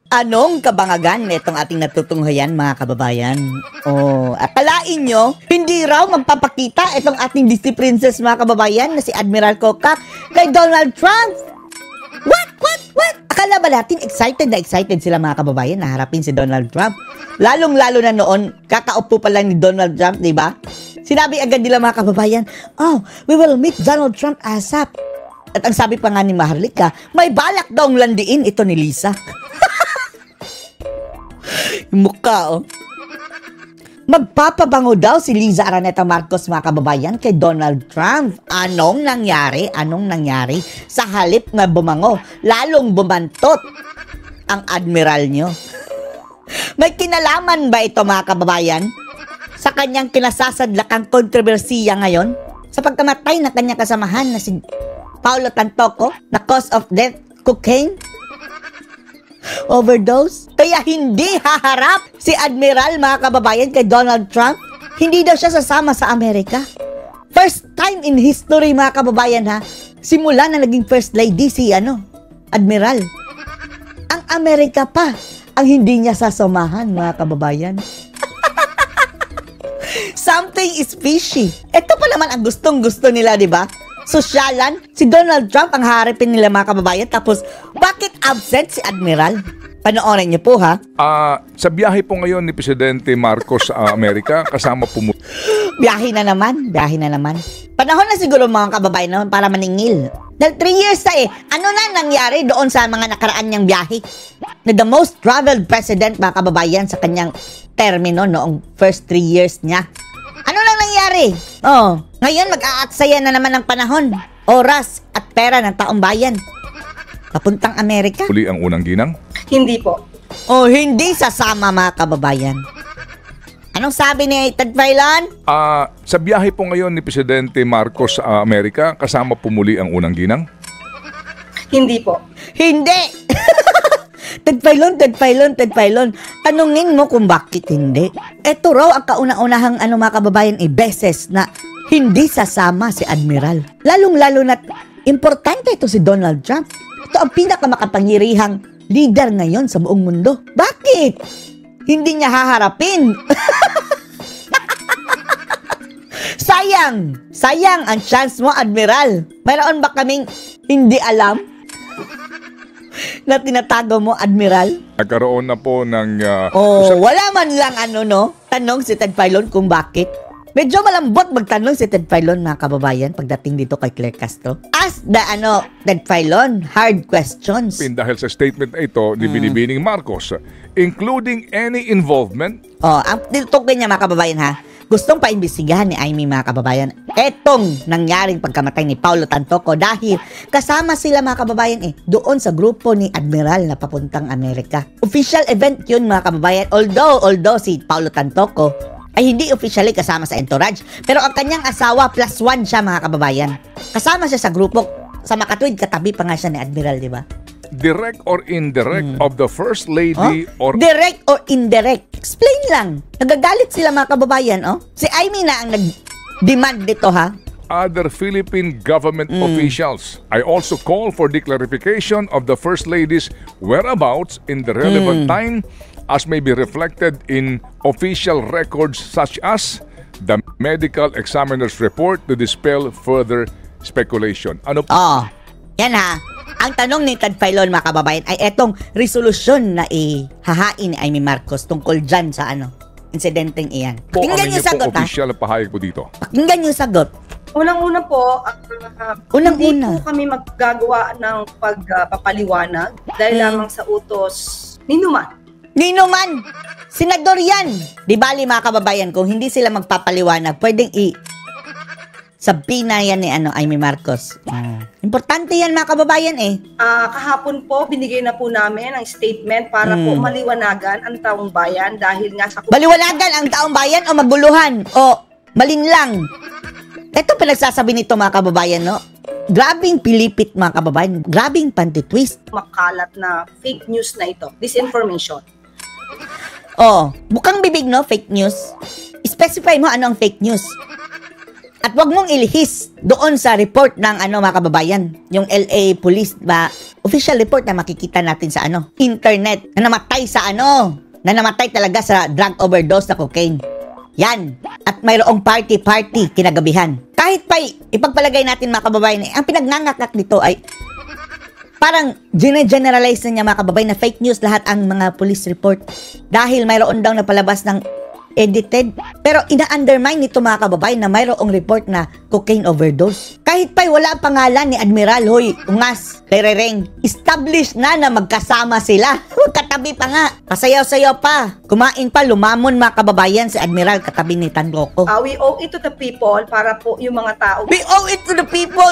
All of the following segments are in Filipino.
Anong kabangagan nitong ating natutunghayan, mga kababayan? Akalain nyo, hindi raw magpapakita itong ating Disney princess, mga kababayan, na si Admiral Kokak kay Donald Trump? What? Akala ba natin excited na excited sila, mga kababayan, na harapin si Donald Trump? Lalong-lalo na noon, kakaupo pa lang ni Donald Trump, di ba? Sinabi agad nila, mga kababayan, we will meet Donald Trump ASAP. At ang sabi pa nga ni Maharlika, may balak daw landiin ito ni Lisa. Yung mukha, Magpapabango daw si Liza Araneta Marcos, mga kababayan, kay Donald Trump. Anong nangyari? Sa halip na bumango, lalong bumantot ang admiral nyo. May kinalaman ba ito, mga kababayan, sa kanyang kinasasadlakang kontrobersiya ngayon? Sa pagkamatay ng kanyang kasamahan na si Paulo Tantoco, na cause of death, cocaine? Overdose? Kaya hindi haharap si Admiral, mga kababayan, kay Donald Trump. Hindi daw siya sasama sa Amerika. First time in history, mga kababayan, simula na naging first lady si Admiral. Ang Amerika pa ang hindi niya sasamahan, mga kababayan. Something is fishy. Ito pa naman ang gustong-gusto nila, di ba? Sosyalan, si Donald Trump ang harapin nila, mga kababayan. Tapos, bakit absent si Admiral? Panoorin niyo po, ha? Sa biyahe po ngayon ni Presidente Marcos sa Amerika, kasama po mo. Biyahe na naman. Panahon na siguro, mga kababayan, naman para maningil. Dahil 3 years na ano na nangyari doon sa mga nakaraan niyang biyahe? Na the most traveled president, mga kababayan, sa kanyang termino noong first 3 years niya. Ano lang nangyari? Ngayon mag-aaksaya na naman ng panahon, oras at pera ng taong bayan. Papuntang Amerika. Uli ang unang ginang? Hindi po. Hindi sasama, mga kababayan. Anong sabi ni Ted Filon? Sa biyahe po ngayon ni Presidente Marcos sa Amerika, kasama po muli ang unang ginang? Hindi po. Hindi! Ted Filon, tanungin mo kung bakit hindi. Ito raw ang kauna-unahang mga kababayan, beses na hindi sasama si Admiral. Lalong-lalo na importante ito si Donald Trump. Ito ang pinakamakapangyarihang leader ngayon sa buong mundo. Bakit? Hindi niya haharapin. Sayang ang chance mo, Admiral. Mayroon ba kaming hindi alam na tinatago mo, Admiral? Nagkaroon na po ng... wala man lang tanong si Ted Filon kung bakit. Medyo malambot magtanong si Ted Filon, mga kababayan, pagdating dito kay Claire Castro. Ask the Ted Filon hard questions. Dahil sa statement na ito ni Binibining Marcos, including any involvement... ang tinutukoy niya, mga kababayan, gustong paimbestigahan ni Amy, mga kababayan, etong nangyaring pagkamatay ni Paulo Tantoco dahil kasama sila, mga kababayan, doon sa grupo ni Admiral na papuntang Amerika. Official event yun, mga kababayan, although si Paulo Tantoco ay hindi officially kasama sa entourage, pero ang kanyang asawa +1 siya, mga kababayan. Kasama siya sa grupo, sa makatuwid katabi pa nga siya ni Admiral, di ba? Direct or indirect of the First Lady or... Direct or indirect? Explain lang. Nagagalit sila, mga kababayan, Si Amy na ang nag-demand dito, Other Philippine government officials. I also call for the clarification of the First Lady's whereabouts in the relevant time as may be reflected in official records such as the medical examiner's report to dispel further speculation. Ano po? Yan Ang tanong ni Ted Filon, mga kababayan, ay etong resolusyon na hahain ni Amy Marcos tungkol dyan sa insidenteng iyan. Pakinggan niyo sagot, official na pahayag po dito. Pakinggan niyo sagot. Unang-una po, hindi po kami maggagawa ng pagpapaliwanag dahil lamang sa utos ni Numan. Senador yan! Di bali, mga kababayan, kung hindi sila magpapaliwanag, pwedeng sabihin na yan ni Amy Marcos. Importante yan, mga kababayan Kahapon po, binigay na po namin ang statement para po maliwanagan ang taong bayan dahil nga sa... Maliwanagan ang taong bayan o maguluhan o malinlang? Ito pinagsasabi nito, mga kababayan, Grabing pilipit, mga kababayan. Grabing panti-twist. Makalat na fake news na ito. Disinformation. Bukang bibig, fake news. Specify mo ano ang fake news. At wag mong ilihis doon sa report ng mga kababayan, yung LA Police ba official report na makikita natin sa internet, na namatay sa na namatay talaga sa drug overdose na cocaine. Yan. At mayroong party kinagabihan. Kahit pa ipagpalagay natin mga kababayan, ang pinagnangakak nito ay parang generalize na niya mga kababayan na fake news lahat ang mga police report. Dahil mayroon daw napalabas ng edited. Pero ina-undermine nito mga kababayan na mayroong report na cocaine overdose. Kahit pa wala ang pangalan ni Admiral, hoy, ungas, terereng, established na magkasama sila. Katabi pa nga. Pasayaw-sayaw pa. Kumain pa, lumamon mga kababayan si Admiral katabi ni Tanloco. We owe it to the people para po yung mga tao. We owe it to the people.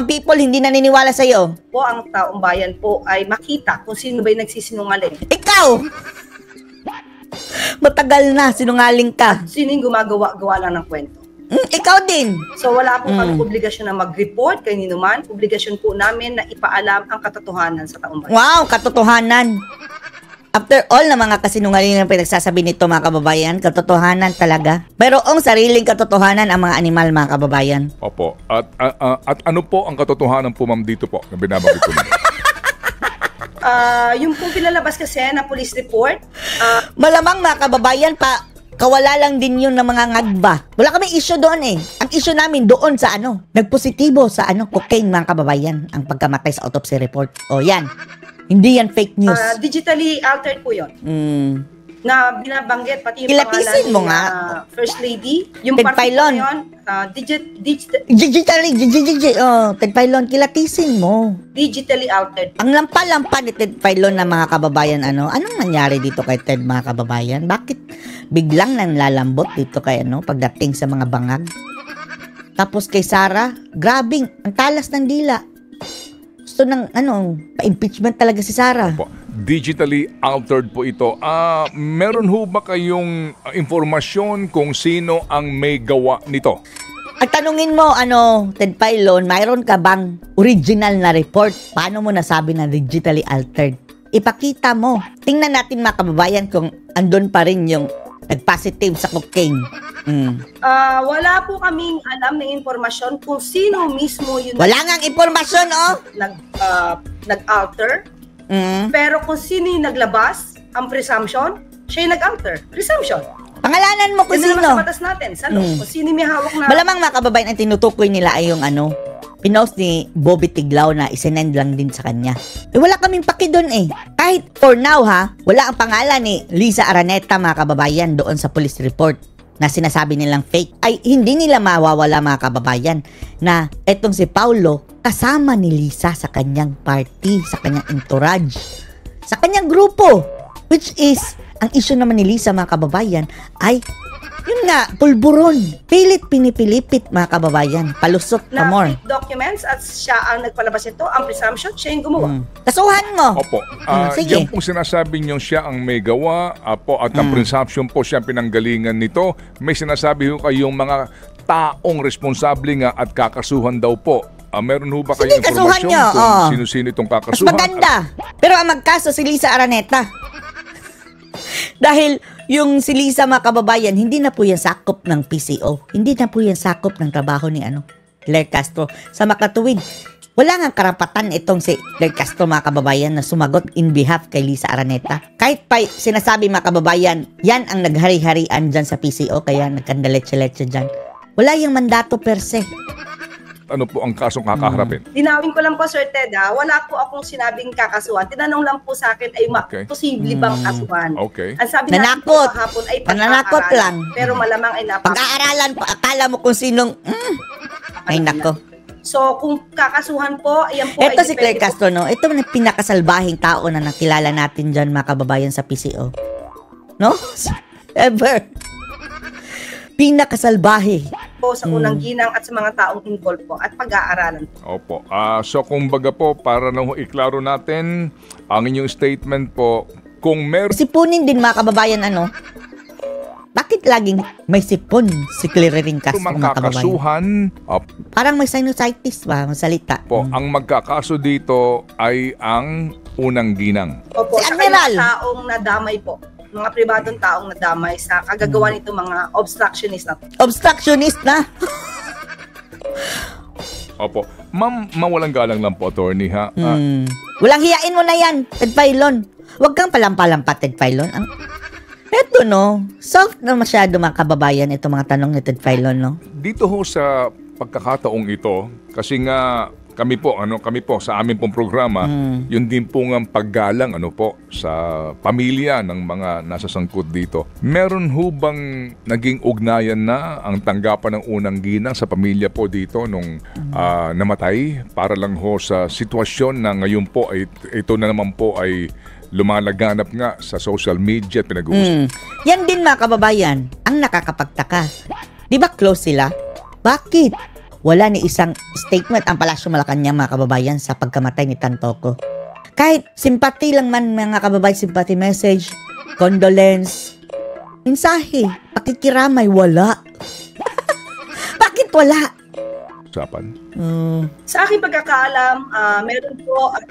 People hindi naniniwala sa'yo. Po ang taong bayan po ay makita kung sino ba yung nagsisinungaling. Ikaw! Matagal na, sinungaling ka. Sino yung gumagawa lang ng kwento? Ikaw din. So wala po kami obligasyon na mag-report kay ninuman. Obligasyon po namin na ipaalam ang katotohanan sa taong bayan. Wow, katotohanan. After all na mga kasinungaling na pinagsasabi nito mga kababayan, katotohanan talaga. Pero ang sariling katotohanan ang mga animal mga kababayan. Opo. At ano po ang katotohanan po ma'am dito po na binabanggit ko niyo? Yung pong pinalabas kasi na police report. Malamang mga kababayan pa, kawala lang din yun ng mga ngagba. Wala kami issue doon eh. Ang issue namin doon sa nagpositibo sa cocaine mga kababayan, ang pagkamatay sa autopsy report. O yan, hindi yan fake news. Digitally altered po yun. Na binabanggit pati yung kilatisin pangalan mo ni nga. First Lady. Yung Ted party Filon. yun, Ted Filon, kilatisin mo. Digitally altered. Ang lampa-lampa ni Ted Filon na mga kababayan, anong nangyari dito kay Ted mga kababayan? Bakit biglang nang lalambot dito kay pagdating sa mga bangag? Tapos kay Sara, grabing, ang talas ng dila. Gusto ng pa-impeachment talaga si Sara. Opo. Digitally altered po ito. Meron ho ba kayong informasyon kung sino ang may gawa nito? At tanungin mo, Ted Filon, mayroon ka bang original na report? Paano mo nasabi na digitally altered? Ipakita mo. Tingnan natin mga kababayan kung andun pa rin yung nag-positive sa cocaine. Wala po kaming alam ng informasyon kung sino mismo yung wala ngang informasyon, nag-alter. Pero kung sino yung naglabas, ang presumption, siya yung nag-alter. Presumption. Pangalanan mo kung Yan sino. naman sa batas natin. Kung sino may hawak na. Malamang mga kababayan, ang tinutukoy nila ay yung pinost ni Bobby Tiglao na isinend lang din sa kanya. Wala kaming paki doon eh. Kahit for now wala ang pangalan ni Liza Araneta mga kababayan doon sa police report na sinasabi nilang fake. Ay hindi nila mawawala mga kababayan na etong si Paulo kasama ni Liza sa kanyang party, sa kanyang entourage, sa kanyang grupo. Which is, ang issue naman ni Liza mga kababayan ay yun nga, pulburon. Pinipilipit mga kababayan. Palusot pa more. Na fake documents at siya ang nagpalabas ito, ang presumption, siya yung gumawa. Kasuhan mo. Opo. Sige. Yan pong sinasabi niyo siya ang may gawa po at ang presumption po siya ang pinanggalingan nito. May sinasabi ho kayong mga taong responsable nga at kakasuhan daw po. Meron ho ba kayong informasyon kung sino-sino itong kakasuhan? Mas maganda. Pero ang magkaso si Liza Araneta. Dahil yung si Liza mga kababayan, hindi na po yan sakop ng PCO. Hindi na po yan sakop ng trabaho ni Claire Castro. Sa makatuwid, wala nga karapatan itong si Claire Castro mga kababayan na sumagot in behalf kay Liza Araneta. Kahit pa sinasabi mga kababayan, yan ang naghari-harian dyan sa PCO, kaya nagkandaletse-letse dyan. Wala yung mandato per se. Ano po ang kasong kakaharapin? Dinawin ko lang po, Sir Ted, wala po akong sinabing kakasuhan. Tinanong lang po sa akin ay posible bang kasuhan. Okay. Ang sabi nanakot. natin po kahapon ay Nanakot lang. Pero malamang ay pag-aaralan pa, akala mo kung sinong ay nako. So kung kakasuhan po, ayan po. Ito si Claire Castro, ito na pinakasalbahing tao na nakilala natin dyan mga kababayan sa PCO. No? Ever. Pinakasalbahe. Po sa unang ginang at sa mga taong involved po at pag-aaralan po. Opo. So kumbaga po, para na iklaro natin ang inyong statement po, kung meron... Sipunin din mga kababayan, bakit laging may sipon si Claire Castro mga kababayan? Parang may sinusitis ba, masalita. Po, ang magkakaso dito ay ang unang ginang. Opo, si sa Admiral. Taong nadamay po. Mga pribadong taong nadamay sa kagagawa nito mga obstructionist na. Obstructionist na? Opo. Ma'am, mawalang galang lang po, attorney, ha? Walang hiyain mo na yan, Ted Filon. Huwag kang palampa-lampa, Ted Filon. Eto, no? Soft na masyado, mga kababayan, itong mga tanong ni Ted Filon, no? Dito ho sa pagkakataong ito, kasi nga kami po sa amin pong programa, yun din po ng paggalang sa pamilya ng mga nasa sangkot dito. Meron ho bang naging ugnayan na ang tanggapan ng unang ginang sa pamilya po dito nung namatay para lang ho sa sitwasyon na ngayon po ay ito na naman po ay lumalaganap nga sa social media at pinag-uusap? Yan din, mga kababayan, ang nakakapagtaka. Di ba close sila? Bakit? Wala ni isang statement ang Palasyo Malacanang, mga kababayan, sa pagkamatay ni Tantoco. Kahit simpati lang man, mga kababayan, sympathy message, condolence, mensahe, pakikiramay, wala. Bakit wala? Usapan. Sa aking pagkakaalam, meron po at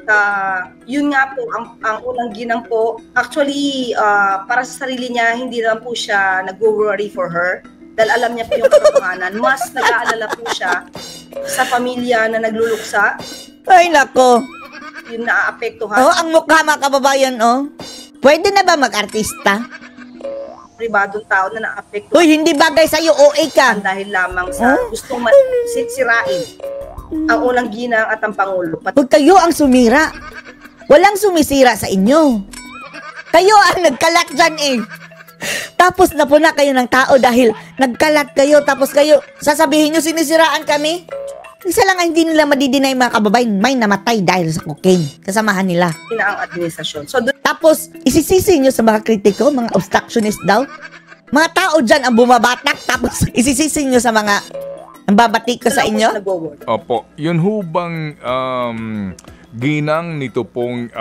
yun nga po, ang unang ginang po, actually, para sa sarili niya, hindi lang po siya nag-worry for her. Dahil alam niya po yung katotohanan. Mas nag-aalala po siya sa pamilya na nagluluksa. Ay, nako. Yung naaapektuhan. Ang mukha, mga kababayan, Pwede na ba mag-artista? Pribadong tao na naapektuhan. Uy, hindi bagay sa'yo, OA ka. Dahil lamang sa gustong sirain ang unang ginang at ang Pangulo. Huwag kayo ang sumira. Walang sumisira sa inyo. Kayo ang nagkalat dyan Tapos napuna kayo ng tao dahil nagkalat kayo, tapos kayo sasabihin nyo sinisiraan kami. Isa lang ang hindi nila madidinay, mga kababayan, may namatay dahil sa cocaine. Kasamahan nila. Ang administrasyon. So, tapos isisisi nyo sa mga kritiko, mga obstructionist daw. Mga tao dyan ang bumabatak, tapos isisisi nyo sa mga ang babatik ko sa inyo. Opo, yun hubang ginang nito pong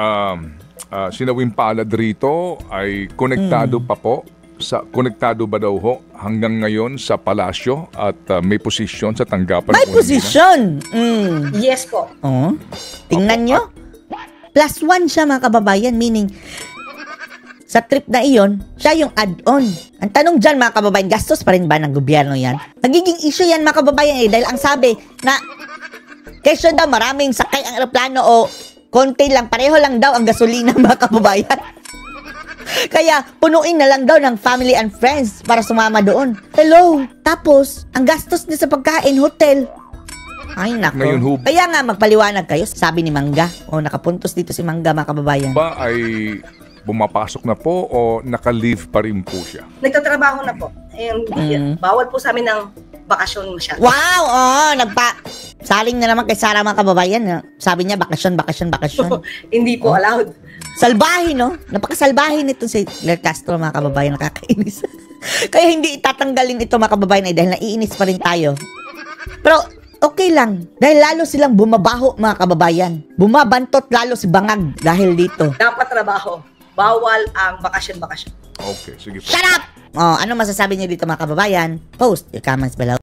sinawing palad rito ay konektado pa po konektado ba daw ho hanggang ngayon sa palasyo at may posisyon sa tanggapan? May posisyon! Yes po. Tingnan nyo. +1 siya, mga kababayan, meaning sa trip na iyon, siya yung add-on. Ang tanong dyan, mga kababayan, gastos pa rin ba ng gobyerno yan? Nagiging issue yan, mga kababayan, dahil ang sabi na kesyo daw maraming sakay ang aeroplano o konti lang, pareho lang daw ang gasolina, mga kababayan. Kaya punuin na lang daw ng family and friends para sumama doon. Hello! Tapos, ang gastos niya sa pagkain, hotel. Ay, nako. Kaya nga, magpaliwanag kayo, sabi ni Mangga. Nakapuntos dito si Mangga, mga kababayan. Ba ay bumapasok na po o naka-leave pa rin po siya? Nagtatrabaho na po. Bawal po sa amin ng bakasyon masyado. Wow! Saling na naman kay Sarah, mga kababayan. Sabi niya, bakasyon. Hindi po allowed. Salbahe, no? Napakasalbahe nito si Claire Castro, mga kababayan. Nakakainis. Kaya hindi itatanggalin ito, mga kababayan, dahil naiinis pa rin tayo. Pero, okay lang. Dahil lalo silang bumabaho, mga kababayan. Bumabantot lalo si Bangag dahil dito. Dapat trabaho. Bawal ang bakasyon. Okay, sige po. Shut up! Ano masasabi niyo dito, mga kababayan? Post your comments below.